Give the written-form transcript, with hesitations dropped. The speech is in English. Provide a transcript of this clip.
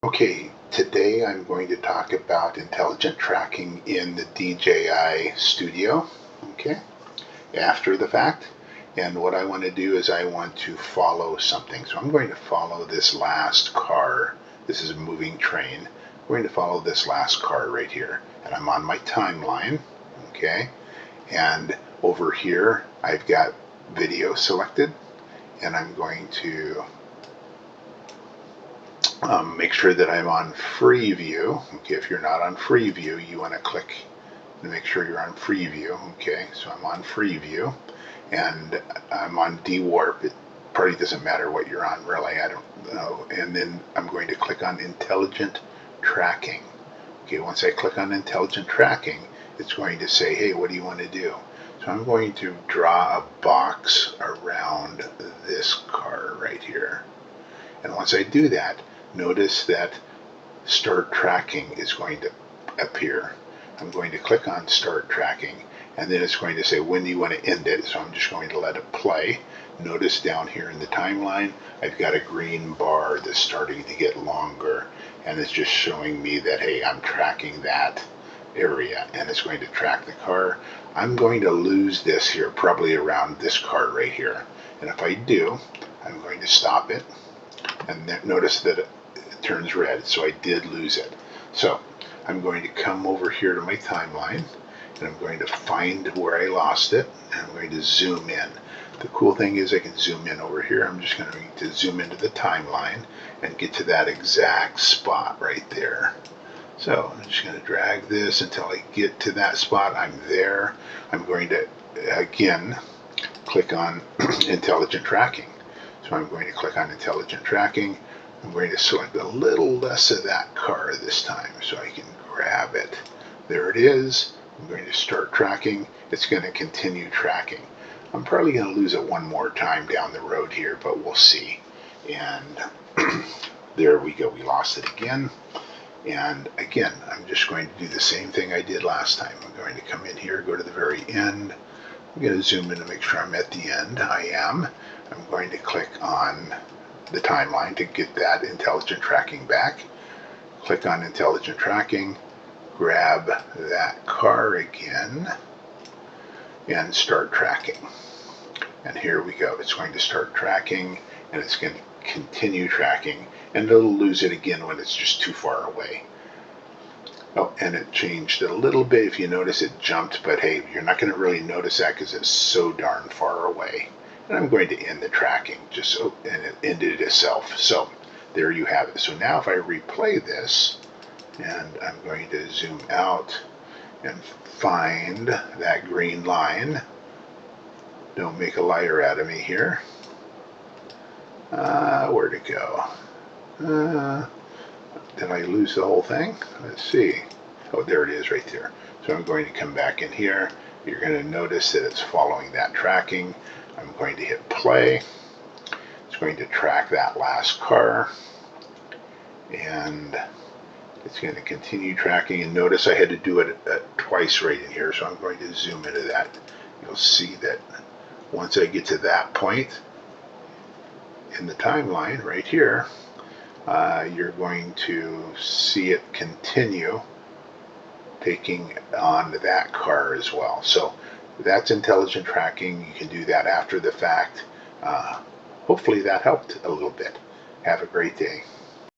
Okay, today I'm going to talk about intelligent tracking in the DJI studio, okay, after the fact. And what I want to do is I want to follow something. So I'm going to follow this last car. This is a moving train. I'm going to follow this last car right here. And I'm on my timeline, okay? And over here, I've got video selected. And I'm going to make sure that I'm on free view. Okay, if you're not on free view, you want to click to make sure you're on free view. Okay, so I'm on free view and I'm on dewarp. It probably doesn't matter what you're on, really, I don't know. And then I'm going to click on intelligent tracking. Okay, once I click on intelligent tracking, it's going to say, hey, what do you want to do? So I'm going to draw a box around this car right here. And once I do that, notice that start tracking is going to appear. I'm going to click on start tracking, and then it's going to say when do you want to end it. So I'm just going to let it play. Notice down here in the timeline I've got a green bar that's starting to get longer, and it's just showing me that, hey, I'm tracking that area, and it's going to track the car. I'm going to lose this here probably around this car right here, and if I do, I'm going to stop it, and notice that it turns red, so I did lose it. So I'm going to come over here to my timeline, and I'm going to find where I lost it, and I'm going to zoom in. The cool thing is I can zoom in over here. I'm just going to zoom into the timeline and get to that exact spot right there. So I'm just going to drag this until I get to that spot. I'm there. I'm going to, again, click on intelligent tracking. So I'm going to click on intelligent tracking. I'm going to select a little less of that car this time so I can grab it. There it is. I'm going to start tracking. It's going to continue tracking. I'm probably going to lose it one more time down the road here, but we'll see. And there we go. We lost it again. And again, I'm just going to do the same thing I did last time. I'm going to come in here, go to the very end. I'm going to zoom in to make sure I'm at the end. I am. I'm going to click on the timeline to get that intelligent tracking back. Click on intelligent tracking, grab that car again, and start tracking. And here we go. It's going to start tracking, and it's going to continue tracking, and it'll lose it again when it's just too far away. Oh, and it changed it a little bit. If you notice, it jumped, but hey, you're not going to really notice that because it's so darn far away. And I'm going to end the tracking, just so, and it ended itself. So there you have it. So now if I replay this, and I'm going to zoom out and find that green line. Don't make a liar out of me here. Where'd it go? Did I lose the whole thing? Let's see. Oh, there it is right there. So I'm going to come back in here. You're going to notice that it's following that tracking. I'm going to hit play. It's going to track that last car. And it's going to continue tracking. And notice I had to do it twice right in here. So I'm going to zoom into that. You'll see that once I get to that point in the timeline right here, you're going to see it continue taking on that car as well. So that's intelligent tracking. You can do that after the fact. Hopefully that helped a little bit. Have a great day.